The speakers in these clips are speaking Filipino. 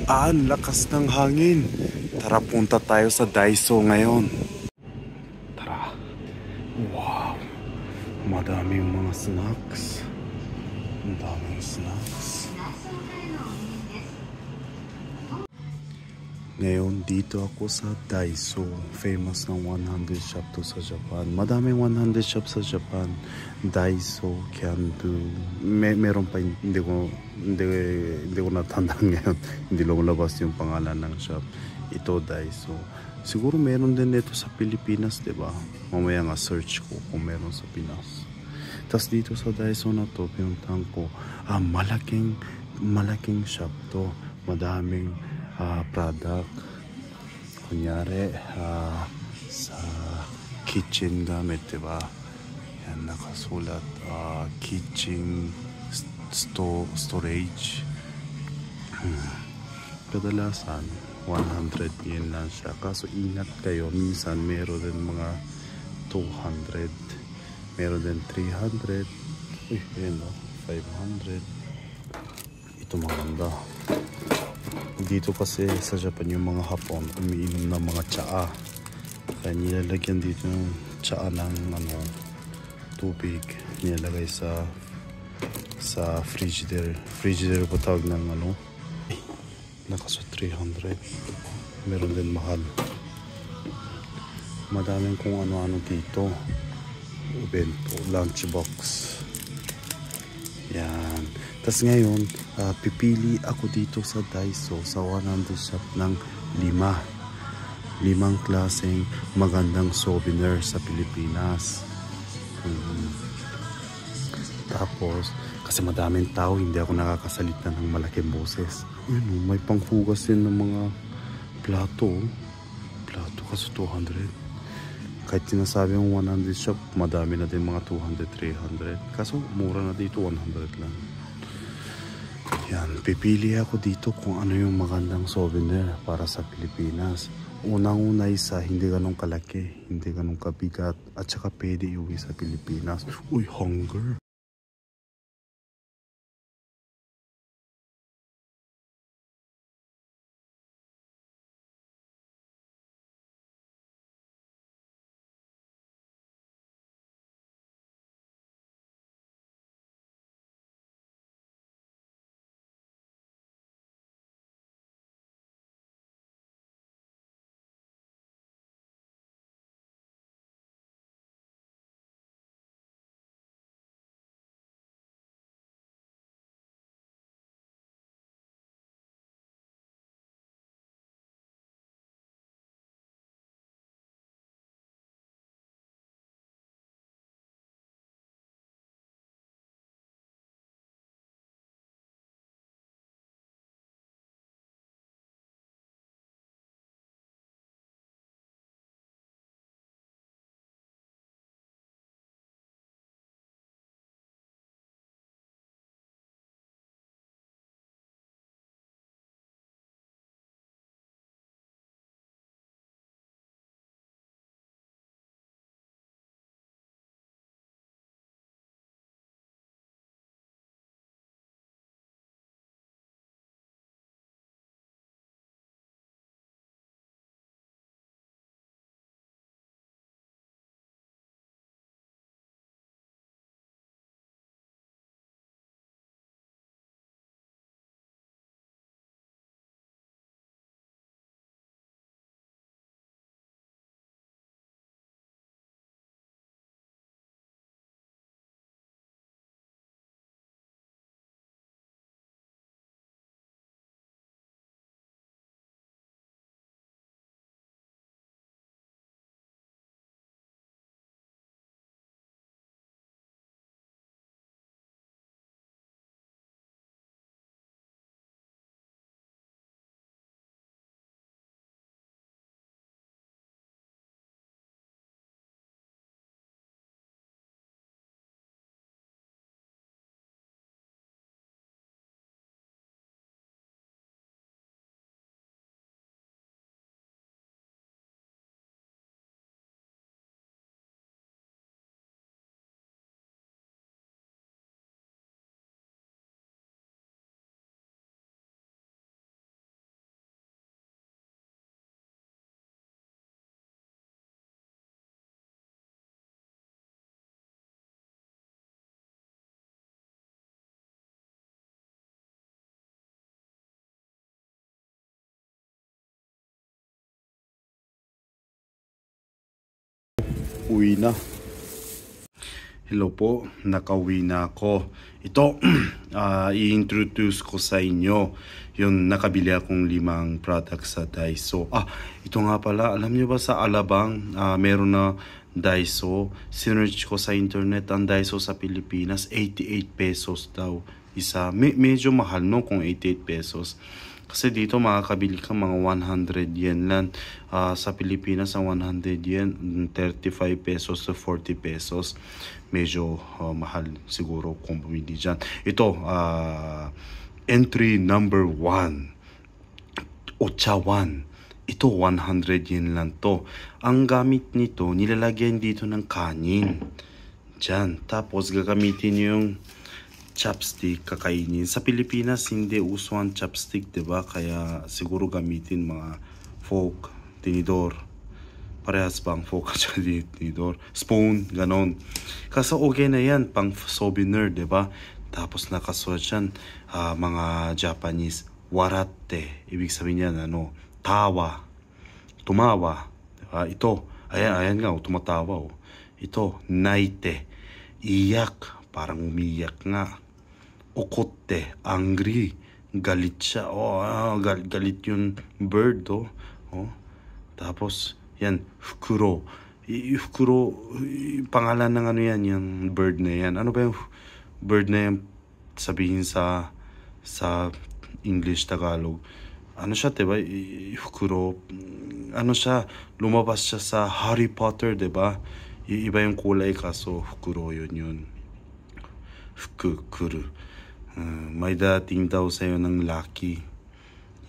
Ang lakas ng hangin. Tara, punta tayo sa Daiso ngayon. Tara. Wow. Madaming mga snacks. Ang daming snacks. Ngayon, dito ako sa Daiso. Famous ng 100 shop to sa Japan. Madaming 100 shop sa Japan. Daiso, Kyandu. Meron pa, hindi ko natandaan ngayon. Hindi lumabas yung pangalan ng shop. Ito, Daiso. Siguro meron din dito sa Pilipinas, diba? Mamaya nga search ko kung meron sa Pinas. Tapos dito sa Daiso na to, pinuntahan ko, malaking shop to. Madaming product. Kunyari, sa kitchen gamit, diba? Yan, nakasulat, kitchen storage. Kadalasan, 100 yen lang siya. Kaso ingat kayo, minsan meron din mga 200. Meron din 300. Uy, yun o, 500. Ito maganda. Dito kasi sa Japan yung mga Hapon umiinom ng mga tsaa. Kaya nilalagyan dito yung tsaa ng tubig. Nilalagay sa frigidaire. Frigidaire po tawag ng nakasa 300. Meron din mahal. Madaming kung ano-ano dito. Bento, lunchbox. Yan. Tapos ngayon, pipili ako dito sa Daiso sa 100 shop ng 5 klaseng magandang souvenir sa Pilipinas. Tapos, kasi madaming tao, hindi ako nakakasalita ng malaking boses. May panghugas din ng mga plato. Plato kasi 200. Kahit sinasabi yung 100 shop, madami na din mga 200, 300. Kaso mura na dito, 100 lang. Yan, pipili ako dito kung ano yung magandang souvenir para sa Pilipinas. Unang-una isa, hindi ganun kalaki, hindi ganun kabigat, at saka pwede iuwi sa Pilipinas. Uy, hunger! uwi na. Hello po, nakauwi na ako. Ito, i-introduce ko sa inyo yung nakabili akong 5 products sa Daiso. Ito nga pala, alam niyo ba sa Alabang, meron na Daiso. Sinearch ko sa internet, ang Daiso sa Pilipinas, 88 pesos daw isa. Medyo mahal no kung 88 pesos. Kasi dito makakabili ka mga 100 yen lang. Sa Pilipinas, ang 100 yen, 35 pesos to 40 pesos. Medyo mahal siguro kung bumili dyan. Ito, entry number 1. Ochawan. Ito, 100 yen lang to. Ang gamit nito, nilalagyan dito ng kanin. Dyan. Tapos, gagamitin yung chopstick, kakainin. Sa Pilipinas, hindi uso ang chopstick, diba? Kaya siguro gamitin mga fork, tinidor. Parehas bang fork at tinidor? Spoon, ganon. Kasi okay na yan, pang souvenir, diba? Tapos nakasulat yan, mga Japanese, waratte. Ibig sabihin yan, tawa, tumawa. Diba? Ito, ayan nga, tumatawa. Ito, naite, iyak, parang umiyak nga. Okotte, angry, galit siya. Galit yung bird, Tapos, yan, fukuro. Fukuro, pangalan ng yung bird na yan. Ano ba yung bird na yan? Sabihin sa English, Tagalog. Ano siya, diba? Fukuro. Ano siya? Lumabas siya sa Harry Potter, diba? Iba yung kulay kaso fukuro yun. Fukuro. May dating daw sa'yo ng lucky.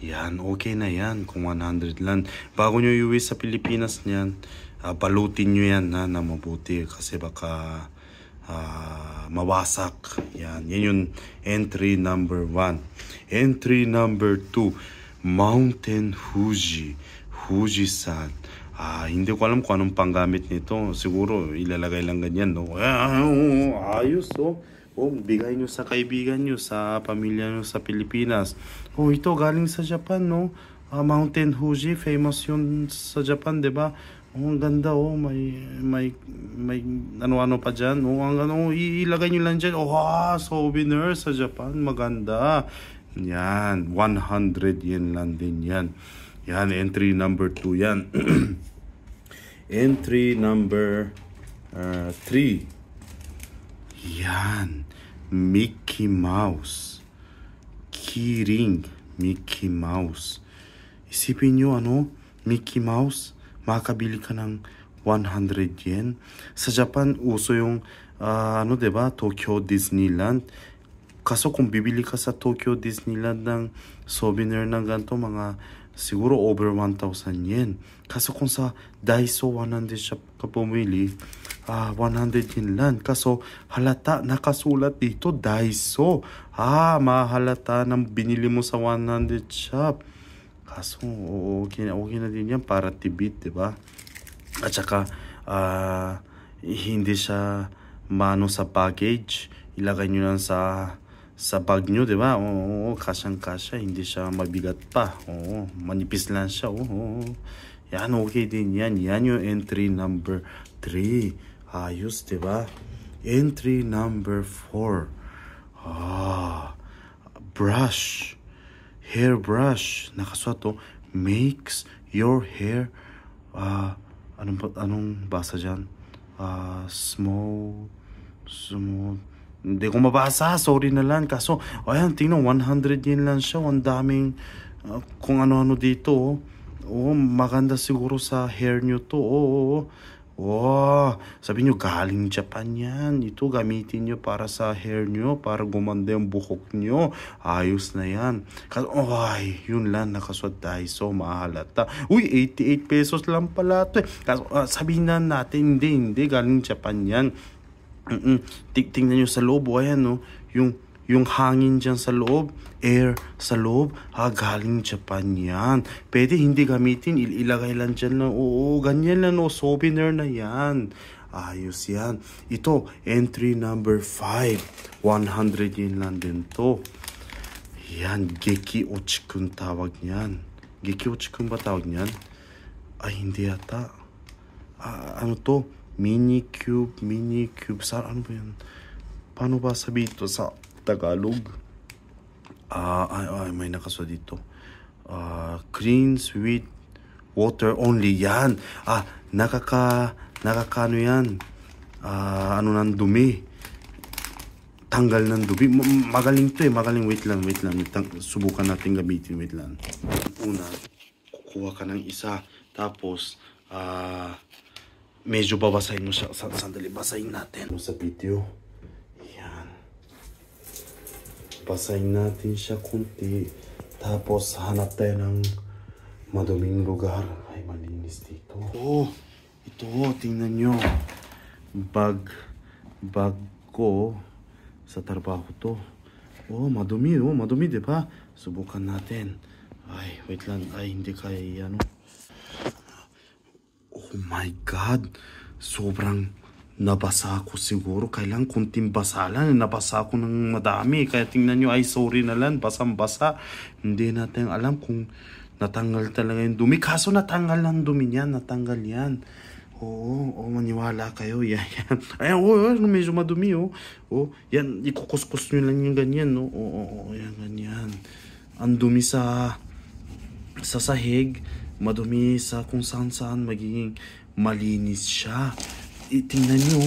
Yan, okay na yan kung 100 lang. Bago nyo iuwi sa Pilipinas niyan, balutin nyo yan na mabuti kasi baka mawasak. Yan yung entry number 1. Entry number 2, Mountain Fuji. Fujisan. Hindi ko alam kung anong panggamit nito. Siguro ilalagay lang ganyan, no? Ayos, bigay nyo sa kaibigan nyo, sa pamilya nyo sa Pilipinas. Ito galing sa Japan, no? Mountain Fuji, famous yun sa Japan, diba? Ang ganda, may ano-ano pa dyan. Ilagay nyo lang dyan. Souvenir sa Japan, maganda. Yan, 100 yen lang din yan. Yan, entry number 2 yan. Entry number 3. Yan, Mickey Mouse. Keyring, Mickey Mouse. Isipin nyo, Mickey Mouse, makakabili ka ng 100 yen. Sa Japan, uso yung, diba, Tokyo Disneyland. Kaso kung bibili ka sa Tokyo Disneyland ng souvenir ng ganito, mga siguro over 1,000 yen. Kaso kung sa Daiso 100 shop ka pumili, 100 yen lang. Kaso halata, nakasulat dito Daiso. Mahalata nang binili mo sa 100 shop. Kaso okay na din yan para tibit, diba? At saka hindi siya mano sa package. Ilagay nyo lang sa bag nyo, diba? Kasyang-kasya, hindi siya mabigat pa. Manipis lang siya. Yan, okay din yan. Yan yung entry number 3. Ayos, diba? Entry number 4. Brush. Hair brush. Nakasulat makes your hair anong basa dyan? Smooth. Hindi ko mabasa, sorry na lang. Kaso, ayan, tingnan, 100 yen lang siya. Ang daming kung ano-ano dito. Maganda siguro sa hair nyo to. Sabi nyo, galing Japan yan. Ito, gamitin nyo para sa hair nyo, para gumanda yung buhok nyo. Ayos na yan. Kaso, yun lang, nakaswat Daiso, mahalata. 88 pesos lang pala ito. Kaso, sabihin na natin, hindi, galing Japan yan. Tingnan nyo sa loob, ayan, yung hangin dyan sa loob, air sa loob, galing Japan yan. Pwede hindi gamitin, ilagay lang dyan na, ganyan lang, souvenir na yan. Ayos yan. Ito, entry number 5, 100 yen lang din to. Yan, Geki Ochikun tawag niyan. Geki Ochikun ba tawag niyan? Hindi yata. Ano to? Mini cube. Ano ba yan? Paano ba sabihin ito sa Tagalog? May nakasulat dito. Greens with water only. Yan. Nakakano yan. Ano ng dumi. Tanggal ng dumi. Magaling to eh. Magaling. Wait lang. Subukan natin gamitin. Wait lang. Una, kukuha ka ng isa. Tapos, medyo babasahin mo siya. Sandali, basahin natin. Sa video. Yan. Basahin natin siya kunti. Tapos, hanap tayo ng maduming lugar. Ay, malinis dito. Ito, tingnan nyo. Bag ko sa trabaho to. Madumi, diba? Subukan natin. Ay, wait lang. Ay, hindi kaya ano. Oh my God. Sobrang nabasa ako siguro. Kailangan kunting basa lang. Nabasa ako ng madami. Kaya tingnan nyo, ay sorry na lang. Basang-basa. Hindi natin alam kung natanggal talaga yung dumi. Kaso natanggal ng dumi niyan. Natanggal yan. Maniwala kayo. Yan. Ayan, medyo madumi, yan, ikukuskus nyo lang yung ganyan, yan, ganyan. Ang dumi sa sahig, madumi sa kung saan magiging malinis siya. Tingnan nyo,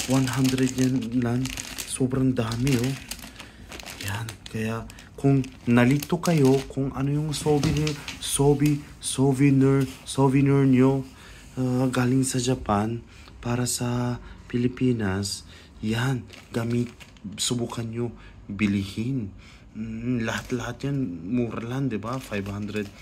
100 yan lang. Sobrang dami, Yan, kaya kung nalito kayo, kung ano yung souvenir nyo, galing sa Japan para sa Pilipinas, yan, subukan nyo bilihin. Lahat yan mura lang, diba? 550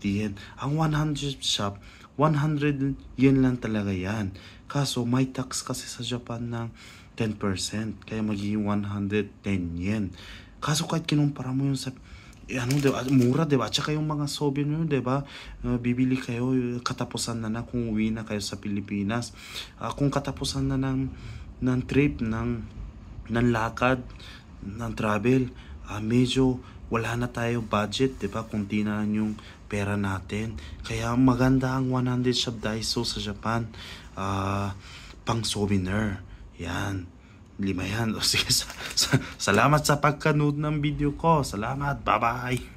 yen. Ang 100 shop, 100 yen lang talaga yan. Kaso may tax kasi sa Japan ng 10%, kaya magiging 110 yen. Kaso kahit kinumpara mo yung sa diba? Mura, diba? Tsaka yung mga souvenir, diba? Bibili kayo, katapusan na kung uwi na kayo sa Pilipinas. Kung katapusan na ng trip, ng lakad, ng travel, medyo wala na tayo budget, diba? Kunti na yung pera natin. Kaya maganda ang 100 shop Daiso sa Japan. Pang souvenir. Yan. 5 yan. Sige, salamat sa pagkanood ng video ko. Salamat. Bye-bye.